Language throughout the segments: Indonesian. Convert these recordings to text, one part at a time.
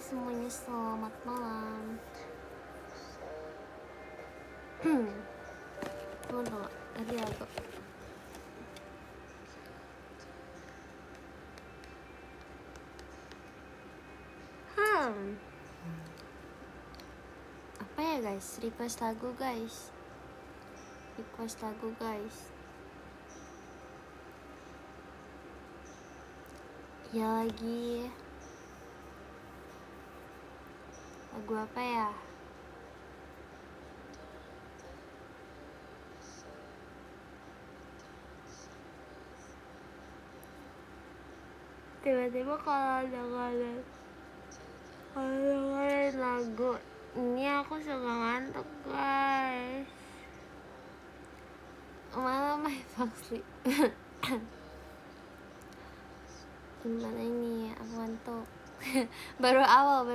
semuanya, selamat malam. Tunggu, tadi aku apa ya guys, request lagu guys. Ya lagi lagu apa ya? Tiba-tiba kalau dengerin lagu ini aku suka ngantuk guys. Malam my sleep. Gimana ini, aku ngantuk. Baru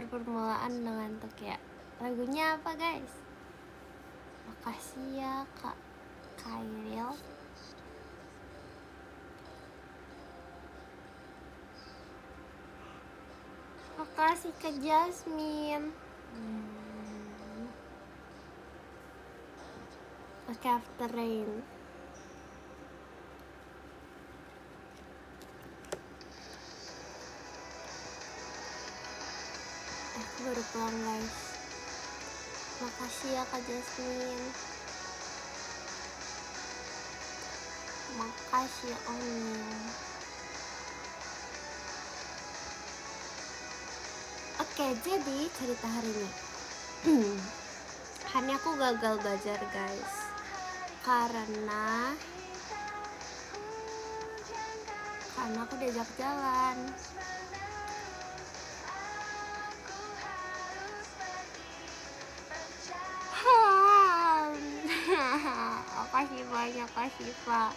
permulaan udah ngantuk ya. Lagunya apa guys? Makasih ya Kak Kairil. Makasih Kak Jasmine. Oke, After Rain. Aku baru pulang guys. Makasih ya Kak Jasmine. Makasih Om. Oke, jadi cerita hari ini. Hari ini aku gagal belajar guys, karena aku diajak jalan. Makasih banyak Kak Siva.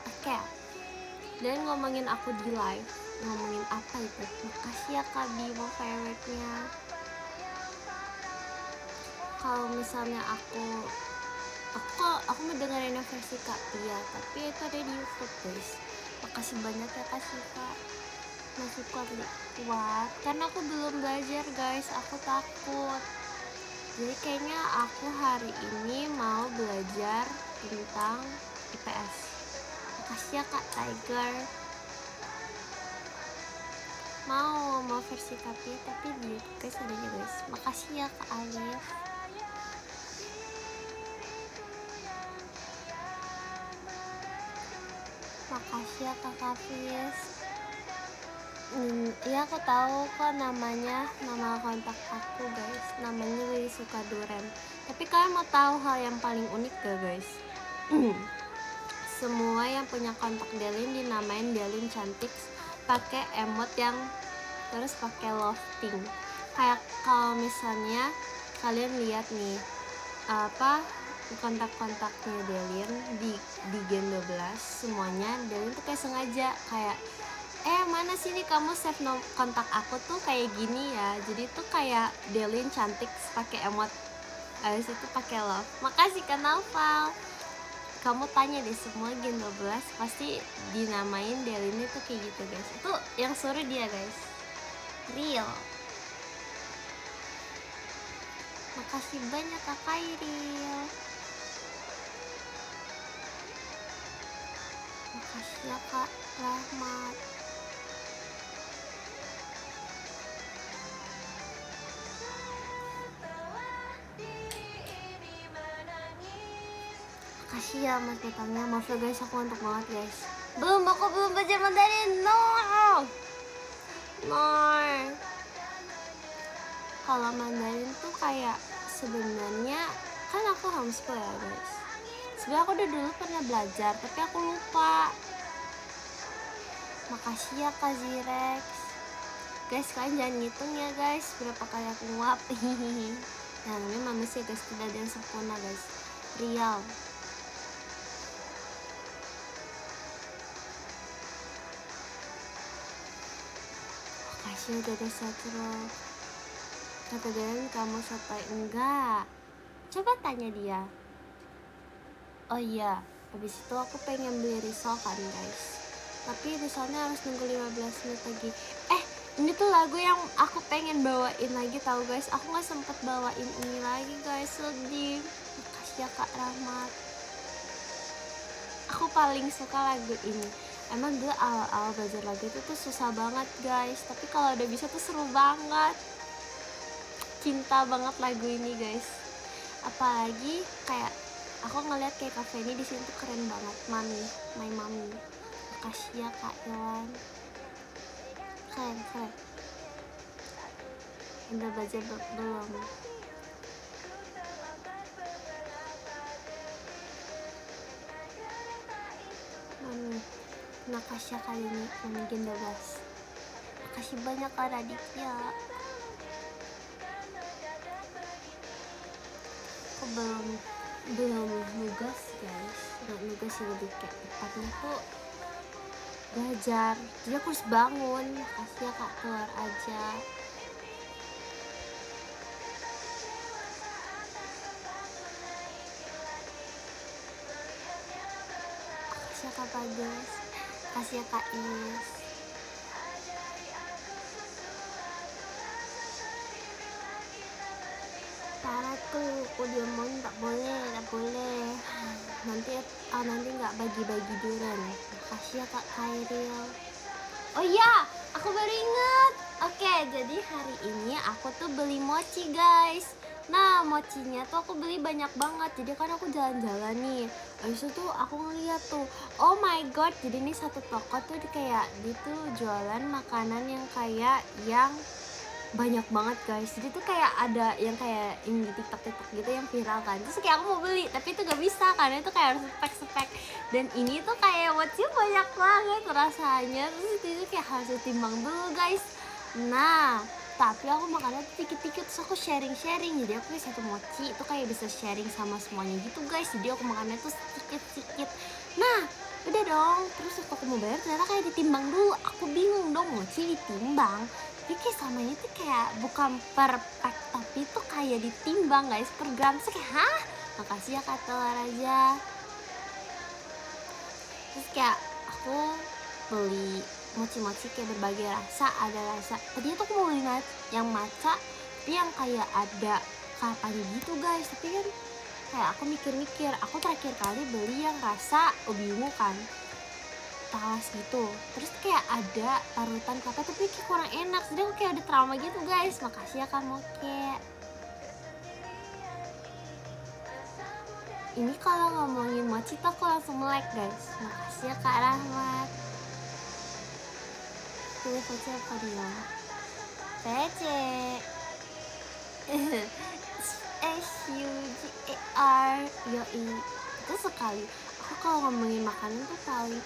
Oke, dan ngomongin aku di live, ngomongin apa itu? Makasih ya Kak Bimo favorite-nya. Kalau misalnya aku mau dengerin versi Kak Pia, tapi itu ada di YouTube guys. Makasih banyak ya Kak Siva, masih kuat karena aku belum belajar guys, aku takut. Jadi kayaknya aku hari ini mau belajar tentang IPS. Makasih ya Kak Tiger. Mau versi Kak Pia tapi di YouTube guys adanya guys. Makasih ya Kak Alif. Makasih ya Kak Hafiz. Iya aku tahu kok nama kontak aku guys, namanya Willy Sukaduren. Tapi kalian mau tahu hal yang paling unik gak guys? Semua yang punya kontak Delin dinamain Delin cantik, pakai emot yang terus pakai love pink. Kayak kalau misalnya kalian lihat nih kontak-kontaknya Delin di Gen 12, semuanya Delin tuh kayak sengaja kayak mana sini kamu save kontak aku tuh kayak gini ya. Jadi tuh kayak Delin cantik pakai emot, habis itu pakai love. Makasih Kak Naufal. Kamu tanya deh, semua Gen 12 pasti dinamain Delin itu kayak gitu guys. Itu yang suruh dia guys, real. Makasih banyak Kak Kairil. Makasih ya Kak Rahmat. Makasih ya Mas Betangnya. Maaf ya guys, aku ngantuk banget guys. Aku belum belajar Mandarin. No. Kalau Mandarin tuh kayak sebenarnya kan aku homeschool ya guys. Sebenarnya aku udah dulu pernah belajar tapi aku lupa. Makasih ya Kak Zirex. Guys, kalian jangan ngitung ya guys berapa kali aku nguap. Nah, ini manusia guys, tidak ada yang sempurna guys. Real. Makasih udah ada satro. Kata Delen kamu sotoy. Enggak, coba tanya dia. Oh iya, habis itu aku pengen beli risol kan guys, tapi risolnya harus nunggu 15 menit lagi. Ini tuh lagu yang aku pengen bawain lagi tahu guys. Aku nggak sempet bawain ini lagi guys, sedih. Makasih ya Kak Rahmat. Aku paling suka lagu ini. Emang dulu awal-awal belajar lagu itu tuh susah banget guys, tapi kalau udah bisa tuh seru banget. Cinta banget lagu ini guys. Apalagi kayak aku ngeliat kayak Kak Feni di sini tuh keren banget, mami, my mami. Makasih ya Kak Iwan. Keren. Udah belajar belum? Mami, makasih kali ini Mami Gen 12. Makasih banyak Kak Raditya. Aku belum nugas guys, nggak nugas sih, lebih kayak tepatnya tuh belajar. Jadi aku harus bangun. Makasih ya Kak, keluar aja. Makasih ya Kak Bagus. Makasih ya Kak Is. Parah tuh, aku diomongin tak boleh. Nanti nggak bagi-bagi durian. Makasih ya Kak Kairil. Oh iya, aku baru ingat. Oke, jadi hari ini aku tuh beli mochi guys. Nah, mochinya tuh aku beli banyak banget. Jadi kan aku jalan-jalan nih. Habis itu tuh aku ngeliat tuh, oh my god, jadi ini satu toko tuh kayak gitu jualan makanan yang kayak yang banyak banget guys. Jadi tuh kayak ada yang kayak ini di TikTok gitu yang viral kan. Terus kayak aku mau beli, tapi itu gak bisa karena itu kayak harus spek. Dan ini tuh kayak mochi banyak banget rasanya. Terus itu kayak harus ditimbang dulu guys. Nah, tapi aku makannya tuh dikit-dikit, terus aku sharing. Jadi aku kayak satu mochi itu kayak bisa sharing sama semuanya gitu guys. Jadi aku makannya tuh sedikit. Nah, udah dong. Terus aku mau bayar ternyata kayak ditimbang dulu. Aku bingung dong, mochi ditimbang. Jadi kayak sama ini tuh kayak bukan per pack, tapi tuh kayak ditimbang guys per gram. Terus kayak hah? Makasih ya Kak Telur aja. Terus kayak aku beli mochi kayak berbagai rasa. Ada rasa, tadinya tuh aku mau beli yang matcha, tapi yang kayak ada kelapanya gitu guys. Tapi kan kayak aku mikir, aku terakhir kali beli yang rasa ubi ungu kan, talas gitu. Terus kayak ada parutan kelapa tapi kayak kurang enak. Jadi aku kayak ada trauma gitu guys. Makasih ya Kak Moke. Ini kalau ngomongin mochi tuh aku langsung melek guys. Makasih ya Kak Rahmat. Pilih voucher apa dia? PC SUGER yoi. Itu sekali aku kalau ngomongin makanan tuh paling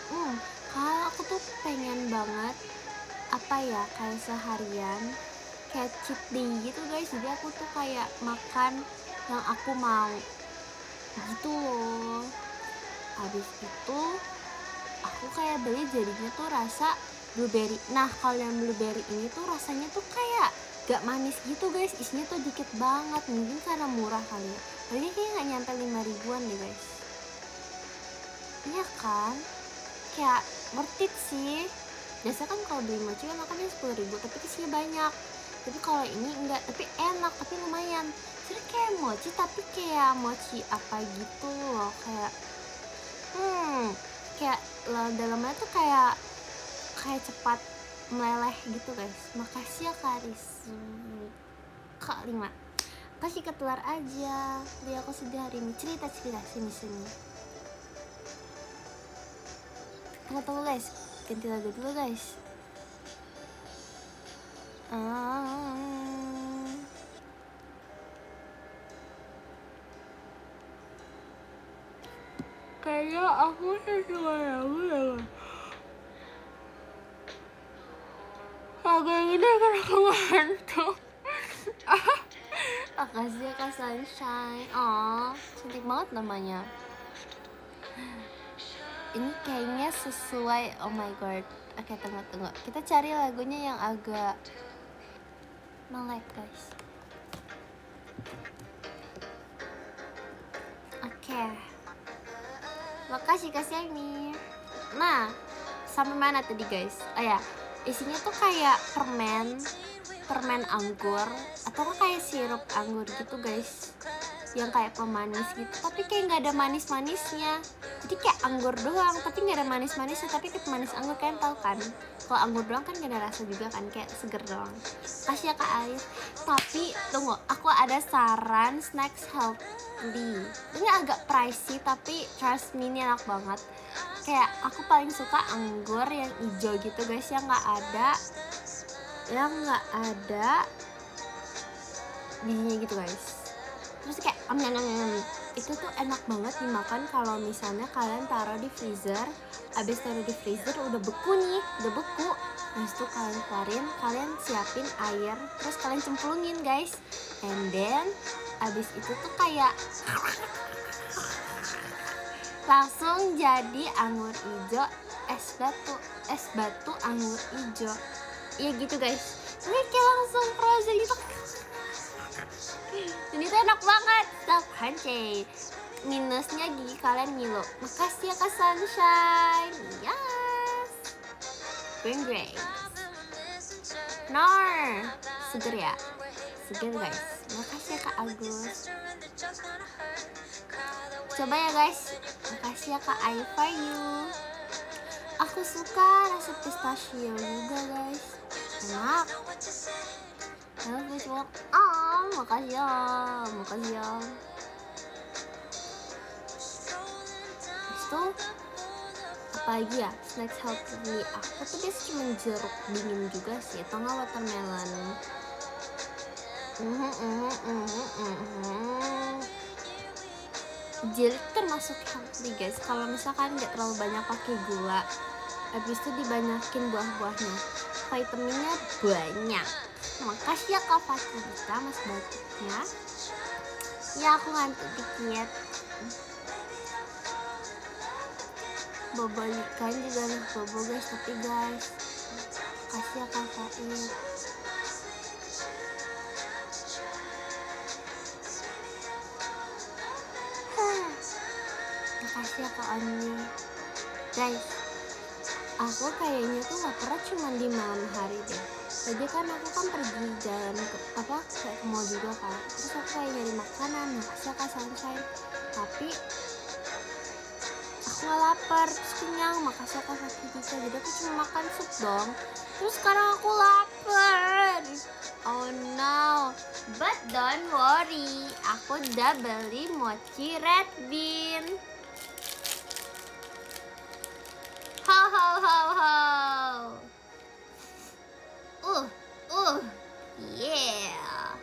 kalau aku tuh pengen banget apa ya, kayak seharian kayak cheat day gitu guys. Jadi aku tuh kayak makan yang aku mau gitu loh. Habis itu aku kayak beli jadinya tuh rasa blueberry. Nah kalau yang blueberry ini tuh rasanya tuh kayak gak manis gitu guys, isinya tuh dikit banget. Mungkin karena murah kali ya, jadi kayak gak nyampe 5 ribuan deh guys. Iya kan, kayak worth it sih. Biasanya kan kalau beli mochi kan makannya 10 ribu, tapi isinya banyak. Tapi kalau ini enggak, tapi enak, tapi lumayan. Jadi kayak mochi tapi kayak mochi apa gitu loh, kayak kayak dalamnya tuh kayak cepat meleleh gitu guys. Makasih ya Karis Kak 5. Kasih ketular aja. Dia aku sedih hari ini. Cerita sini. Tunggu guys, ganti lagu dulu guys. Kayak aku suka lagu yang ini kan aku ngantuk. Makasih ya Kak Sunshine. Oh, cantik banget namanya. Ini kayaknya sesuai. Oh my god. Oke, tunggu. Kita cari lagunya yang agak melek guys. Oke. Makasih Kak Semi. Nah, sampai mana tadi guys? Oh ya, isinya tuh kayak permen anggur atau kayak sirup anggur gitu guys, yang kayak pemanis gitu tapi kayak nggak ada manis-manisnya. Jadi kayak anggur doang tapi nggak ada manis-manisnya, tapi kayak pemanis anggur. Kalian tahu kan kalau anggur doang kan gak ada rasa juga kan, kayak seger doang. Kasih ya Kak Air. Tapi tunggu, aku ada saran snacks healthy. Ini agak pricey tapi trust me ini enak banget. Kayak aku paling suka anggur yang hijau gitu guys, yang nggak ada bijinya gitu guys. Terus kayak itu tuh enak banget dimakan kalau misalnya kalian taruh di freezer. Abis taruh di freezer udah beku. Terus tuh kalian keluarin, kalian siapin air, terus kalian cemplungin guys. And then abis itu tuh kayak langsung jadi anggur hijau, es batu anggur hijau. Iya gitu guys. Ini kayak langsung frozen gitu. Ini tuh enak banget, so crunchy. Minusnya gigi kalian ngilu. Makasih ya Kak Sunshine. Yes. Green. Nor. Seger ya? Seger guys. Makasih ya Kak Agus. Coba ya guys. Makasih ya Kak I for you. Aku suka rasa pistachio juga guys. Enak. Makasih ya. Itu apa lagi ya snacks healthy? Aku tuh biasa cuma jeruk dingin juga sih, atau nggak watermelon. Jeruk termasuk healthy guys kalau misalkan nggak terlalu banyak pakai gula. Habis itu dibanyakin buah-buahnya, vitaminnya banyak. Makasih ya Kak Fatimita mas batuknya. Ya aku ngantuk dikit. Bobo ikan juga harus bobo guys, tapi guys kasih ya Kak Fatim. Makasih ya Kak Ani. Guys, aku kayaknya tuh gak pernah cuma di malam hari deh. Tadi kan aku kan pergi jalan kayak ke mall juga kan. Terus aku kayak nyari makanan, makasih ya Kak Sunshine. Tapi aku gak lapar, terus kenyang, makasih ya Kak Fatimita. Jadi aku cuma makan sup dong. Terus sekarang aku lapar. Oh no, but don't worry, aku udah beli mochi red bean. Ho. Yeah.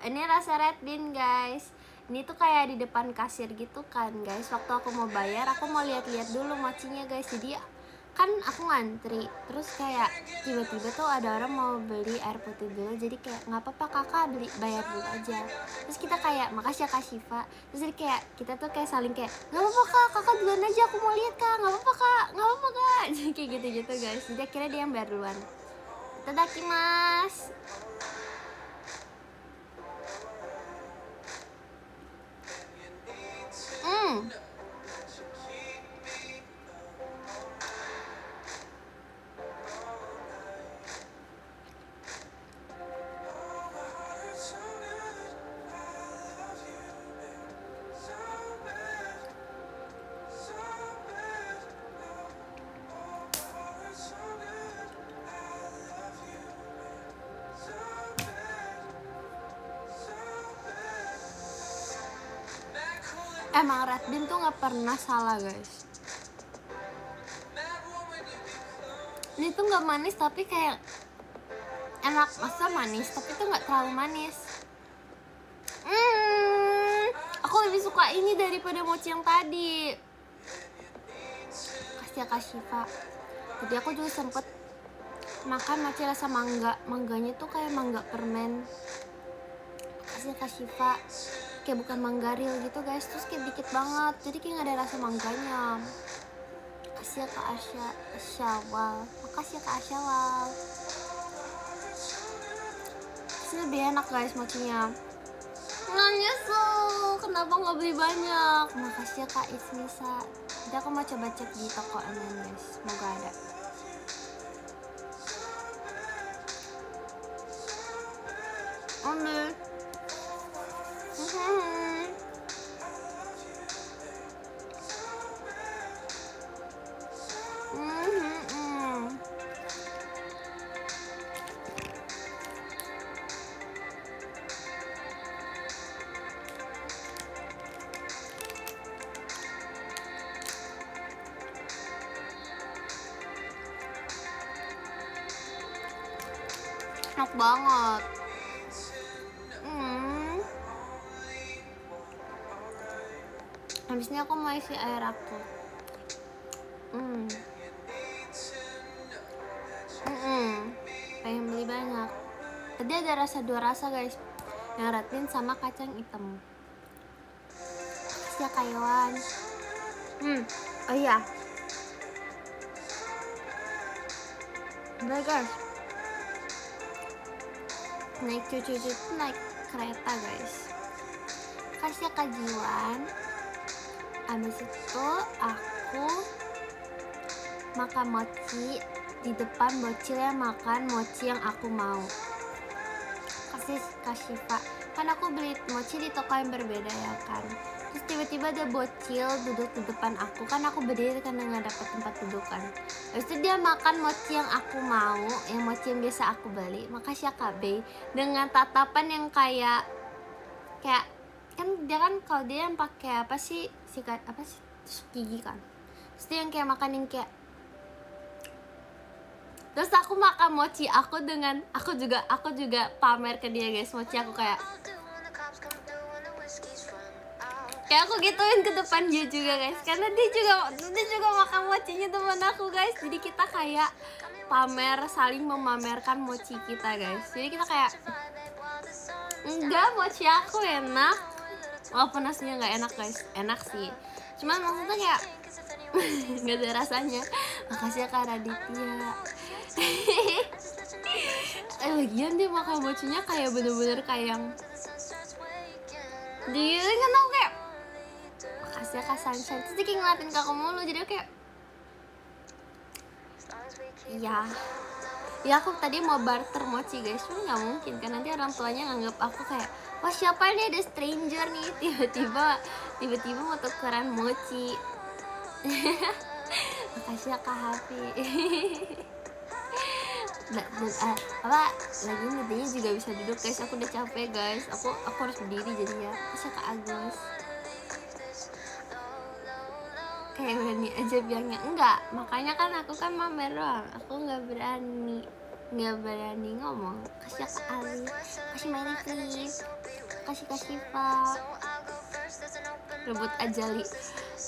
Ini rasa red bean guys. Ini tuh kayak di depan kasir gitu kan guys. Waktu aku mau bayar, aku mau lihat-lihat dulu mochinya guys. Jadi kan aku ngantri, terus kayak tiba-tiba tuh ada orang mau beli air putih dulu. Jadi kayak nggak apa-apa kakak, bayar dulu aja. Terus kita kayak makasih ya Kak Shiva. Terus jadi kayak kita tuh kayak saling kayak nggak apa-apa kak, kakak duluan aja, aku mau lihat kak. Nggak apa-apa kak. Jadi kayak gitu-gitu guys. Jadi akhirnya dia yang bayar duluan. Itadakimasu. Emang red bean tuh nggak pernah salah guys. Ini tuh nggak manis tapi kayak enak. Masa manis tapi tuh nggak terlalu manis. Aku lebih suka ini daripada mochi yang tadi. Kasih ya Kak Shiva. Tadi aku juga sempet makan mochi rasa mangga. Mangganya tuh kayak mangga permen. Kasih ya Kak Shiva. Kayak bukan mangga real gitu guys, terus kayak dikit banget, jadi kayak gak ada rasa mangganya. makasih ya Kak Asya Syawal, makasih ya Kak Asyawal. Ini lebih enak guys mochinya. Nanya kenapa nggak beli banyak? Makasih ya Kak Ismisa. Jadi aku mau coba cek di toko online guys, semoga ada. Ambil. Enak banget. Habis ini aku mau isi air aku. Pengen beli banyak. Tadi ada dua rasa guys, yang red bean sama kacang hitam. Kasih ya Kaywan. Oh iya. Udah guys. Naik cucu naik kereta guys. Kasih ya Kak Jiwan. Abis itu aku makan mochi di depan bocil yang makan mochi yang aku mau. Kasih Kak Syifa. Kan aku beli mochi di toko yang berbeda ya kan. Terus tiba-tiba ada bocil duduk di depan aku. Kan aku berdiri karena nggak dapet tempat dudukan. Habis itu dia makan mochi yang aku mau, yang mochi yang biasa aku beli. Makasih ya Kak B. Dengan tatapan yang kayak kan dia kan kalau dia yang pakai apa sih sikat apa sih tusuk gigi kan. Terus dia yang kayak makan yang kayak. Terus aku makan mochi aku dengan aku juga pamer ke dia guys mochi aku kayak aku gituin ke depan dia juga guys, karena dia juga makan mochinya teman aku guys. Jadi kita kayak saling memamerkan mochi kita guys. Jadi kita kayak enggak, mochi aku enak walaupun nasinya nggak enak guys. Enak sih, cuman maksudnya kayak nggak ada rasanya. Makasih ya Kak Raditya. Lagian dia makan mochinya kayak bener-bener kayak yang dia nggak tau kayak. Makasih ya Kak Sunshine. Terus dia kayak ngeliatin ke aku mulu, jadi kayak ya aku tadi mau barter mochi guys, cuma nggak mungkin kan, nanti orang tuanya nganggap aku kayak wah siapa ini, ada stranger nih tiba-tiba mau tukeran mochi. Makasih ya Kak Hafi. Lagi intinya juga bisa duduk guys. Aku udah capek guys, aku harus berdiri jadinya. Makasih ya Kak Agus. Kayak berani aja bilangnya enggak, makanya kan aku kan mamer doang, aku nggak berani ngomong. Kasih Kak Ali, kasih Mary please, kasih Kak Syifa. Rebut Ajali,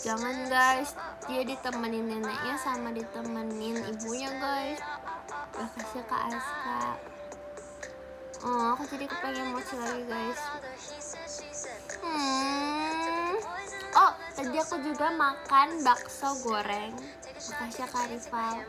jangan guys, dia ditemenin neneknya sama ditemenin ibunya guys. Kasih Kak Aska. Oh aku jadi kepengen mochi lagi guys. Oh, tadi aku juga makan bakso goreng. Makasih ya Kak Rival.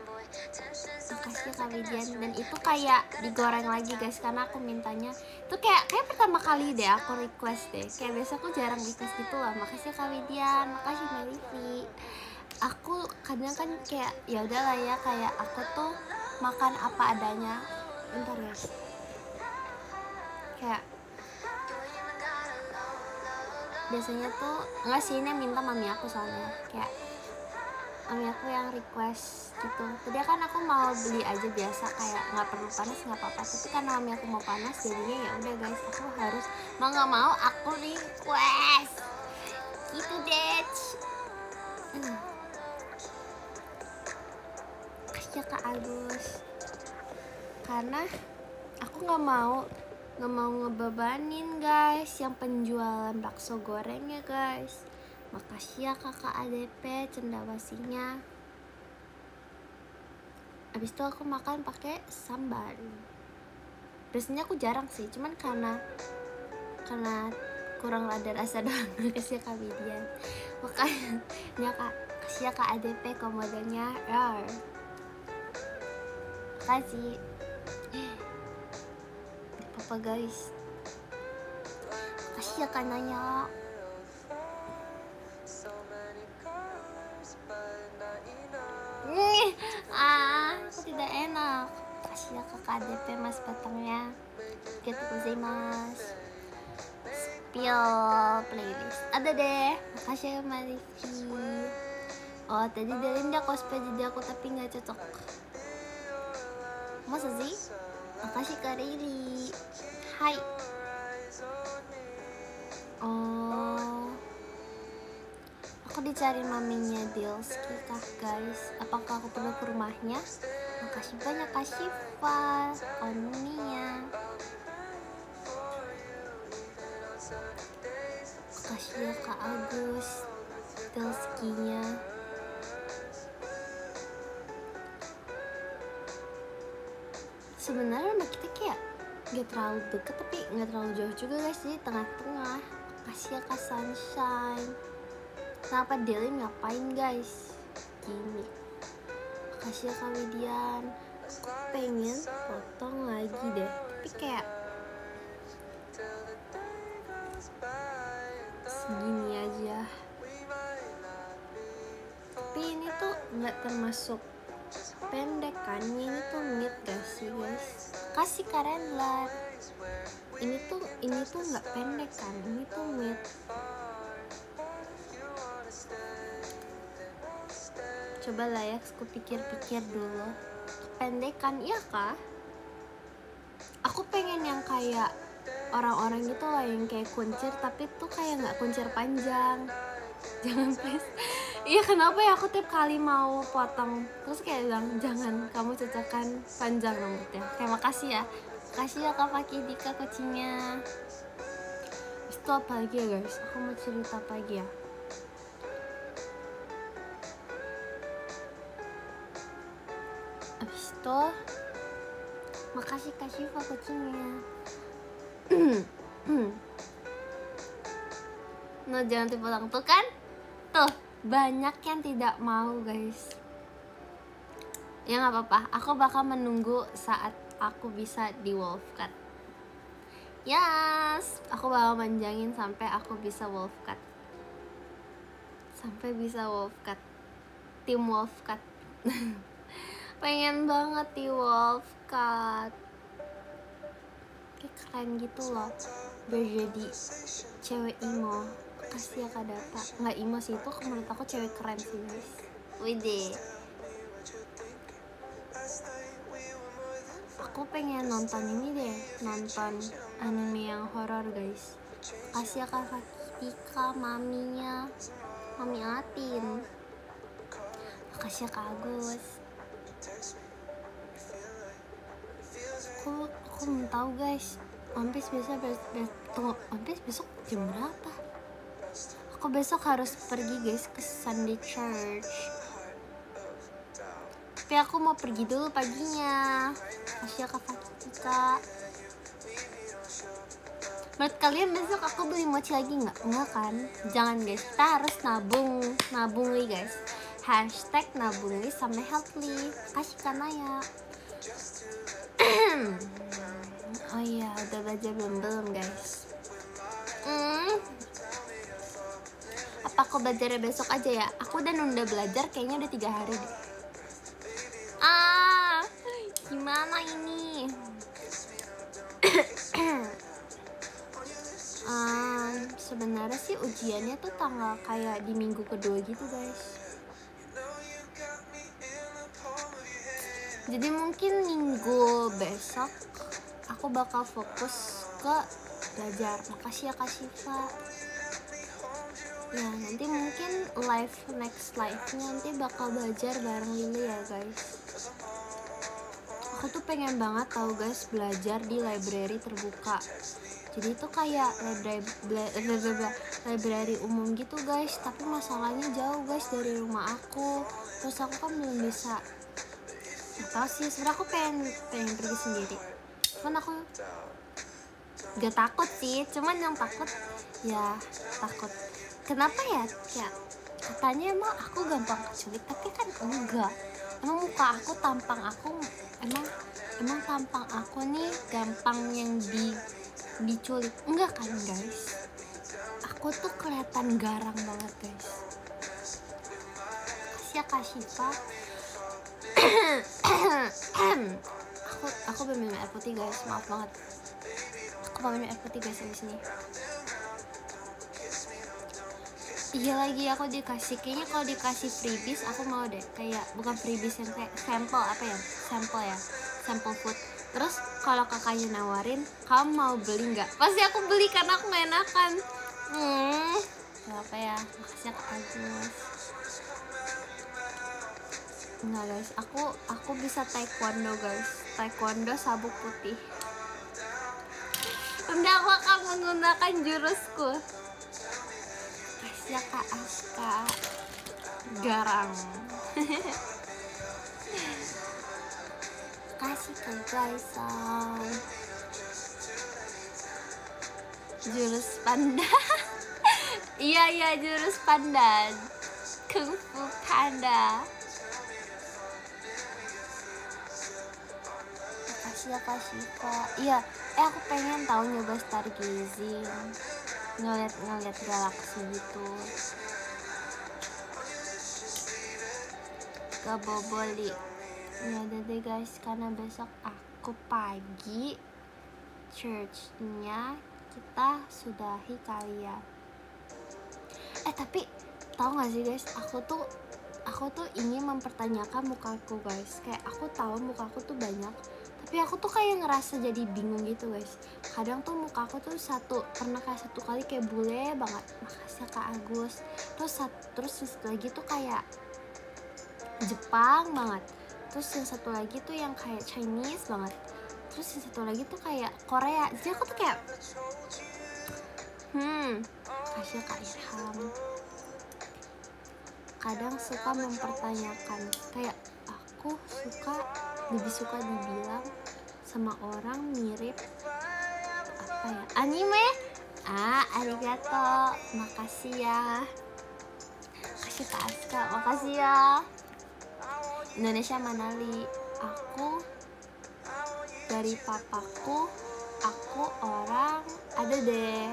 Makasih ya Kak Widian. Dan itu kayak digoreng lagi guys, karena aku mintanya itu kayak pertama kali deh aku request deh. Kayak biasa aku jarang request gitu loh. Makasih ya Kak Widian. Makasih Merifi. Aku kadang kan kayak ya udahlah ya, kayak aku tuh makan apa adanya. Bentar guys. Kayak biasanya tuh enggak sih, ini minta mami aku soalnya, kayak mami aku yang request gitu. Tadi kan aku mau beli aja biasa kayak nggak perlu panas nggak apa-apa, tapi karena mami aku mau panas jadinya ya udah guys, aku harus mau nggak mau aku request gitu deh. Kasih Kak Agus, karena aku nggak mau ngebebanin guys yang penjualan bakso goreng ya guys. Makasih ya Kakak ADP cendawasinya. Abis itu aku makan pakai sambal. Biasanya aku jarang sih, cuman karena kurang ada rasa doang. Makasih ya Kak Widian. Makanya Kak Makasih ya Kak ADP komodonya. Makasih. Apa guys? Makasih ya Kak Naya. Kok tidak enak. Makasih ya Kak ADP Mas Batangnya. Gitu mas. Spill playlist ada deh. Makasih ya Marifi. Oh tadi Delin dia cosplay jadi aku tapi nggak cocok. Masa sih? Makasih Kak Riri. Hai. Oh, aku dicari maminya Dilski kah guys? Apakah aku perlu ke rumahnya? Makasih banyak Kak Syifa, Onia. Makasih ya Kak Agus, Dilskinya. Sebenarnya sama kita kayak gak terlalu deket tapi gak terlalu jauh juga guys, jadi tengah-tengah. Makasih ya Kak Sunshine. Kenapa Delin ngapain guys? Gini. Makasih ya Kak Widian. Aku pengen potong lagi deh, tapi kayak segini aja. Tapi ini tuh gak termasuk pendek kan, ini tuh mid gak sih guys? Kasih Karendler. Ini tuh nggak pendek kan, ini tuh mid. Coba lah ya, aku pikir-pikir dulu. Kependekan iya kah? Aku pengen yang kayak orang-orang gitu loh, yang kayak kuncir tapi tuh kayak nggak kuncir panjang. Jangan please. Iya kenapa ya aku tiap kali mau potong terus kayak bilang jangan, kamu cocokkan panjang rambutnya. Kayak makasih ya Kak Faki Dika kucingnya. Itu apa lagi ya guys? Aku mau cerita apa lagi ya? Abis itu makasih Kak Syifa kucingnya. No jangan dipotong tuh kan? Tuh banyak yang tidak mau guys. Ya nggak apa-apa, aku bakal menunggu saat aku bisa di wolf cut. Yes, aku bakal manjangin sampai aku bisa wolf cut. Tim wolf cut. Pengen banget di wolf cut. Kayak keren gitu loh, biar jadi cewek emo. Kasih ya Kak Data. Nggak emo sih, itu menurut aku cewek keren sih guys. Widih. Aku pengen nonton ini deh, nonton anime yang horor guys. Kasih ya Kak Tika, maminya Mami Atin. Makasih ya Kak Agus. Aku belum tahu guys, One Piece besok jam berapa? Aku besok harus pergi guys ke Sunday Church. Tapi aku mau pergi dulu paginya. Kasih ya Kak Fatika. Menurut kalian besok aku beli mochi lagi nggak? Enggak kan? Jangan guys, kita harus nabung nih guys. Hashtag nabung nih sama Healthly. Kasih Kanaya. Oh iya, udah belajar belum guys? Apa aku belajarnya besok aja ya? Aku udah nunda belajar kayaknya udah 3 hari deh. Gimana ini? Sebenarnya sih ujiannya tuh tanggal kayak di minggu kedua gitu guys. Jadi mungkin minggu besok aku bakal fokus ke belajar. Makasih ya Kak Syifa. Ya nanti mungkin next live-nya nanti bakal belajar bareng Lili ya guys. Aku tuh pengen banget tahu guys belajar di library terbuka. Jadi itu kayak library umum gitu guys, tapi masalahnya jauh guys dari rumah aku. Terus aku kan belum bisa. Gak tau sih, sebenernya aku pengen pergi sendiri. Cuman aku gak takut sih, cuman yang takut ya takut. Kenapa ya? Kayak katanya emang aku gampang keculik, tapi kan enggak. Emang muka aku, tampang aku, emang tampang aku nih gampang yang diculik? Enggak kan guys, aku tuh kelihatan garang banget guys. Kasih ya Kak Syifa. aku minum air putih guys, maaf banget. Aku mau minum air putih guys di sini. Iya lagi aku dikasih, kayaknya kalau dikasih freebies aku mau deh, kayak bukan freebies yang kayak sampel apa ya, sampel food. Terus kalau kakaknya nawarin, kamu mau beli nggak? Pasti aku beli karena aku gak enakan. Apa ya, makasih Kak Agus. Enggak guys, aku bisa taekwondo guys, taekwondo sabuk putih. Udah, aku akan menggunakan jurusku. Ya Kak Aska garang. Kasih ke guys, jurus panda. iya jurus panda, Kung Fu Panda. Makasih ya Kak Syifa. Iya, aku pengen tahu nyoba stargazing, ngeliat galaksi gitu. Gak boboli. Ya udah deh guys, karena besok aku pagi churchnya, kita sudahi kali ya. Tapi tahu gak sih guys, aku tuh ingin mempertanyakan mukaku guys. Kayak aku tahu mukaku tuh banyak, tapi aku tuh kayak ngerasa jadi bingung gitu guys. Kadang tuh muka aku tuh pernah kayak satu kali kayak bule banget, makasih Kak Agus. Terus satu lagi tuh kayak Jepang banget. Terus yang satu lagi tuh yang kayak Chinese banget. Terus yang satu lagi tuh kayak Korea. Jadi aku tuh kayak kasih Kak Irham. Kadang suka mempertanyakan, kayak aku lebih suka dibilang sama orang mirip apa ya, anime. Arigato, makasih ya. Kasih Kak Aska, makasih ya. Indonesia Manali. Aku dari papaku, aku orang ada deh,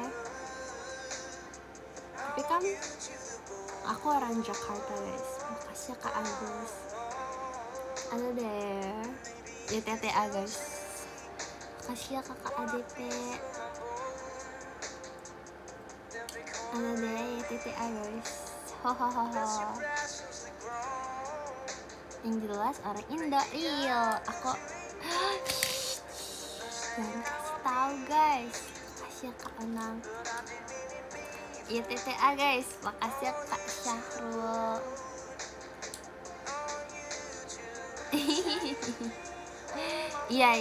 tapi kan aku orang Jakarta guys. Makasih ya Kak Agus. Ada deh YTTA guys. Makasih ya Kakak ADP. Ada deh YTTA guys. Hohohoho. Yang jelas orang Indo real. Aku jangan kasih tahu guys. Makasih ya Kak Enang. YTTA guys. Makasih ya Kak Syahrul. Iya.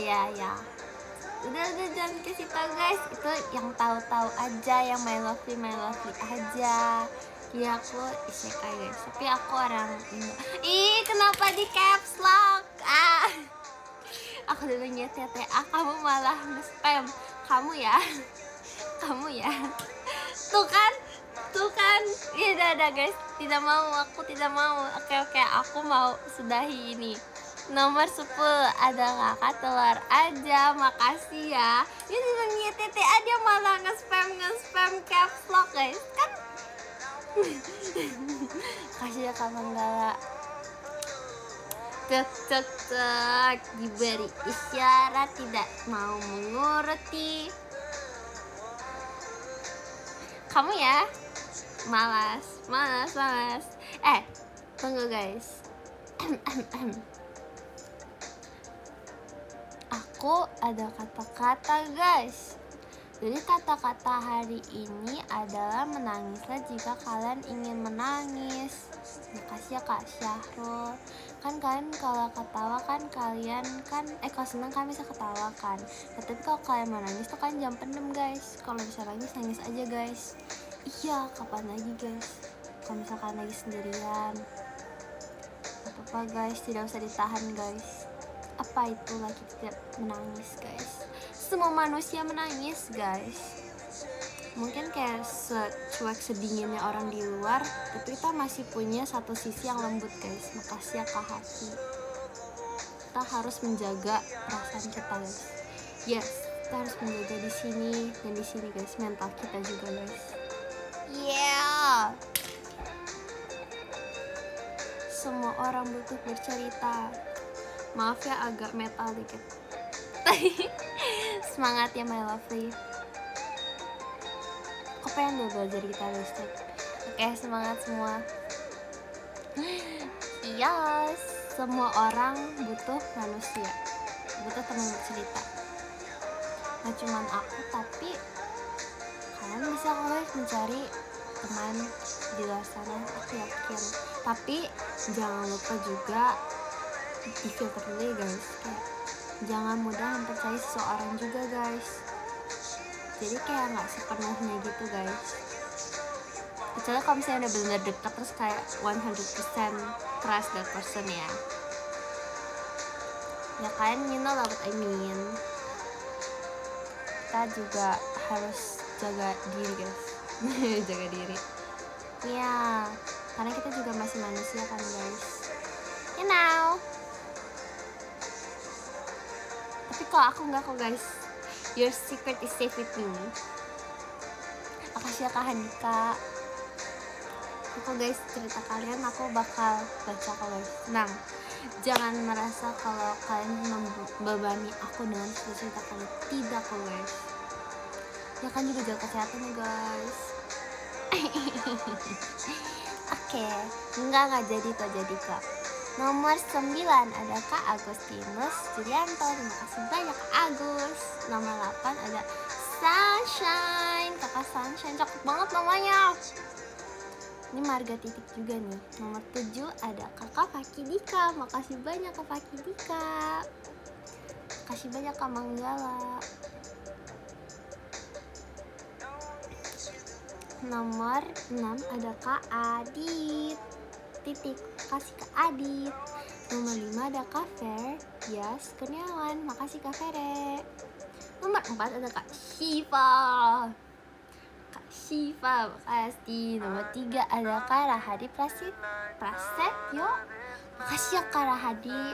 Udah jangan kasih tahu guys. Itu yang tahu-tahu aja, yang my lovely aja. Iya aku isekai guys, tapi aku orang Indo. Kenapa di caps lock? Aku dulu YTTA, kamu malah nge-spam. Kamu ya. Tuh kan. Ya udah guys, aku tidak mau. Oke, aku mau sudahi ini. Nomor 10 ada kakak telur aja, makasih ya. Ini dengan YTTA dia malah nge-spam caps lock guys. Kan kasih ya Kak Manggala. Cek diberi isyarat tidak mau menguruti. Kamu ya malas. Tunggu guys. Aku ada kata-kata guys. Jadi kata-kata hari ini adalah menangislah jika kalian ingin menangis. Makasih ya Kak Syahrul. Kan kalian kalau ketawa kan kalau senang kan bisa ketawa kan. Tapi kalau kalian menangis tuh kan jangan pendem guys. Kalau bisa nangis aja guys. Iya, kapan lagi guys. Kalau misalkan lagi sendirian, apa-apa guys, tidak usah ditahan guys. Apa itu lagi tidak menangis guys. Semua manusia menangis guys. mungkin kayak secuek sedinginnya orang di luar, tapi kita masih punya satu sisi yang lembut guys. Makasih ya Kak Hati. Kita harus menjaga perasaan kita guys. Yes, kita harus menjaga di sini dan di sini guys, mental kita juga guys. Yeah. Semua orang butuh bercerita. Maaf ya agak metal dikit. Semangat ya my lovely. Aku pengen belajar gitar listrik. Oke, semangat semua. Yes, semua orang butuh manusia, butuh teman bercerita. Gak cuman aku, tapi kalian bisa guys mencari teman di luar sana, aku yakin. Tapi jangan lupa juga di filter dulu guys. Kayak jangan mudah mempercayai seseorang juga guys. Jadi kayak nggak sepenuhnya gitu guys. Kecuali kalau misalnya udah bener dekat terus kayak 100% trust that person ya. Ya kalian you know lah what I mean. Kita juga harus jaga diri guys. Jaga diri. Ya, karena kita juga masih manusia kan guys. You know. Tapi kalau aku nggak kok guys. Your secret is safe with me. Makasih ya Kak Handika. Aku guys, cerita kalian aku bakal baca kok guys. Tenang, jangan merasa kalau kalian membebani aku dengan cerita kalian. Tidak kok guys. Ya kan juga jaga kesehatan ya guys. Oke, enggak jadi kok. Nomor 9 ada Kak Agustinus Julianto. Terima kasih banyak Kak Agus. Nomor 8 ada Sunshine. Kakak Sunshine, cakep banget namanya. Ini marga titik juga nih. Nomor 7 ada Kakak Fakidika. Makasih banyak Kak Fakidika. Makasih banyak Kak Manggala. Nomor 6 ada Kak Adit. Titik, kasih Kak Adit. Nomor 5 ada Kak Fer Yas Kurniawan. Makasih Kak Fere. Nomor 4 ada Kak Shiva. Kak Shiva, makasih. Nomor 3 ada Kak Rahadi Prasetyo. Makasih ya Kak Rahadi.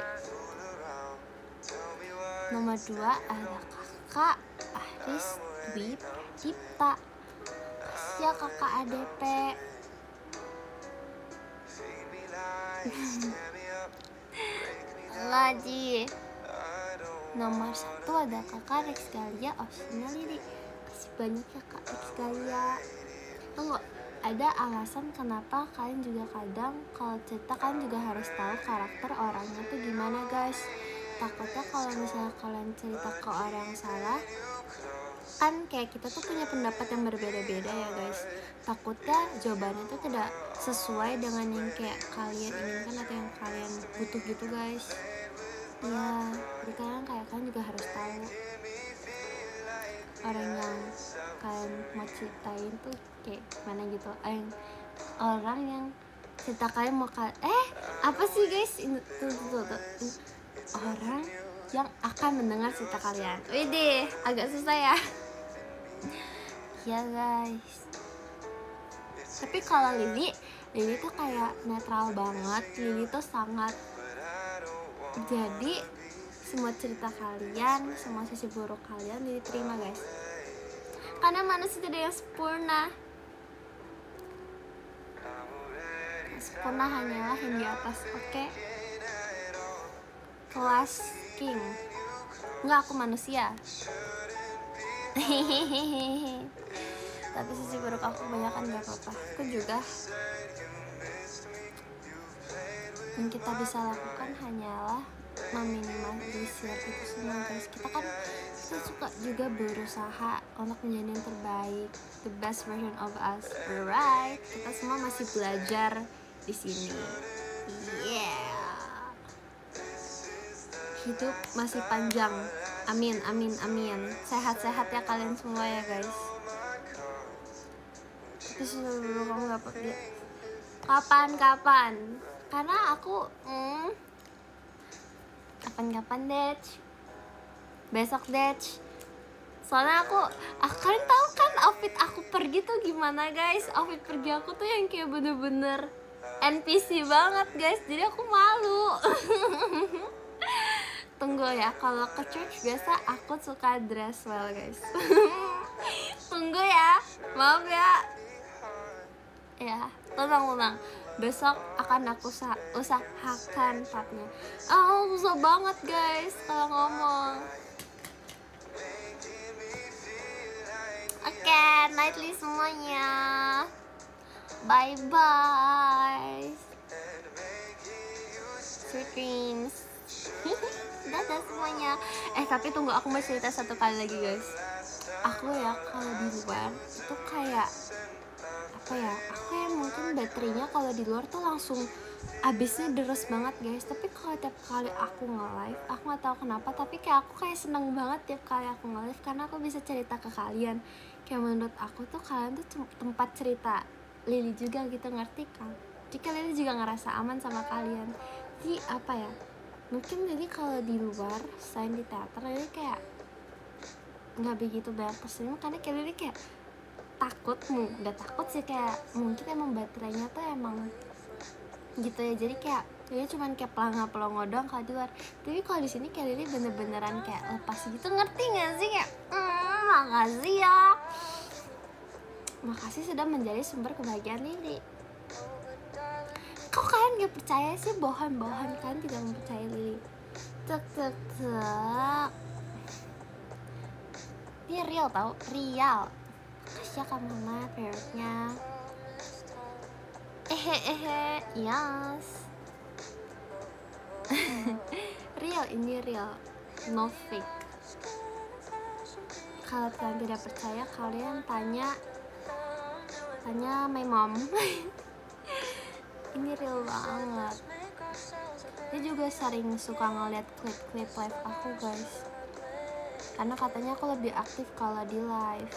Nomor 2 ada Kakak Aris Dwi Dipta. Makasih ya Kakak ADP. Lagi nomor 1 ada Kakak Rex Galia Osina Lili. Kasih banyak ya Kak Rex Galia. Tunggu, ada alasan kenapa kalian juga kadang kalau cerita kalian juga harus tahu karakter orangnya tuh gimana guys. Takutnya kalau misalnya kalian cerita ke orang salah, kan kayak kita tuh punya pendapat yang berbeda-beda ya guys. Takutnya jawabannya tuh tidak sesuai dengan yang kayak kalian inginkan atau yang kalian butuh gitu guys. Ya, jadi kalian juga harus tahu orang yang kalian mau ceritain tuh kayak mana gitu. Orang yang cerita kalian mau apa sih guys? Tuh. Orang yang akan mendengar cerita kalian. Widih, agak susah ya. Ya guys. Tapi kalau Lili tuh kayak netral banget. Lili tuh sangat, jadi semua cerita kalian, semua sisi buruk kalian Lili terima guys. Karena manusia tidak yang sempurna. Sempurna hanyalah yang di atas, oke? Kelas king. Enggak, aku manusia. Tapi sisi buruk aku kebanyakan gak apa-apa. Aku juga. Yang kita bisa lakukan hanyalah meminimalisir itu semua guys. Kita suka juga berusaha untuk menjadi yang terbaik, the best version of us, right? Kita semua masih belajar di sini. Yeah. Hidup masih panjang. Amin. Sehat-sehat ya kalian semua ya guys. Tapi sebelum kamu dapat dia kapan? Karena aku kapan Dech? Besok Dech. Soalnya kalian tahu kan outfit aku pergi tuh gimana guys. Outfit pergi aku tuh yang kayak bener-bener NPC banget guys. Jadi aku malu. Tunggu ya, kalau ke church biasa aku suka dress well guys. Tunggu ya, maaf ya. Ya, tenang. Besok akan aku usahakan partnya. Susah banget guys kalau ngomong. Oke, nightly semuanya. Bye bye. Sweet dreams. Dadah semuanya. Tapi tunggu, aku mau cerita satu kali lagi guys. Aku ya kalau di luar itu kayak apa ya? Aku yang mungkin baterainya kalau di luar tuh langsung abisnya deres banget guys. Tapi kalau tiap kali aku nge-live, aku nggak tahu kenapa, tapi kayak aku kayak seneng banget tiap kali aku nge-live karena aku bisa cerita ke kalian. Kayak menurut aku tuh kalian tuh tempat cerita Lily juga gitu, ngerti kan? Jika Lily juga ngerasa aman sama kalian. Jadi apa ya? Mungkin jadi kalau di luar selain di teater Lily kayak nggak begitu banyak tersenyum karena kayak Lily kayak nggak takut sih, kayak mungkin emang baterainya tuh emang gitu ya. Jadi kayak Lily cuman kayak pelongo doang kalau di luar. Tapi kalau di sini kayak Lily bener-beneran kayak lepas gitu, ngerti nggak sih? Kayak makasih ya, makasih sudah menjadi sumber kebahagiaan Lily. Kok kalian gak percaya sih? Bohong kan tidak mempercayai Lily. Tek. Ini real tau, real. Kasih kamu mama favorite-nya. Yes. Real, ini real, no fake. Kalau kalian tidak percaya, kalian tanya my mom. Ini real banget. Dia juga sering suka ngeliat klip live aku guys, karena katanya aku lebih aktif kalau di live.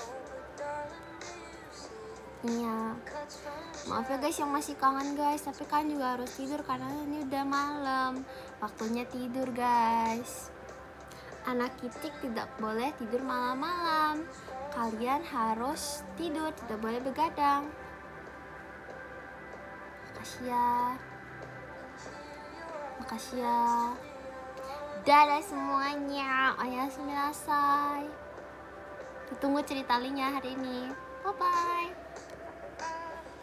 Iya, maaf ya guys yang masih kangen guys, tapi kan juga harus tidur karena ini udah malam, waktunya tidur guys. Anak kitik tidak boleh tidur malam-malam, kalian harus tidur, tidak boleh begadang. Makasih ya. Dadah semuanya. Oyasu minasai. Ditunggu cerita Linya hari ini. Bye bye.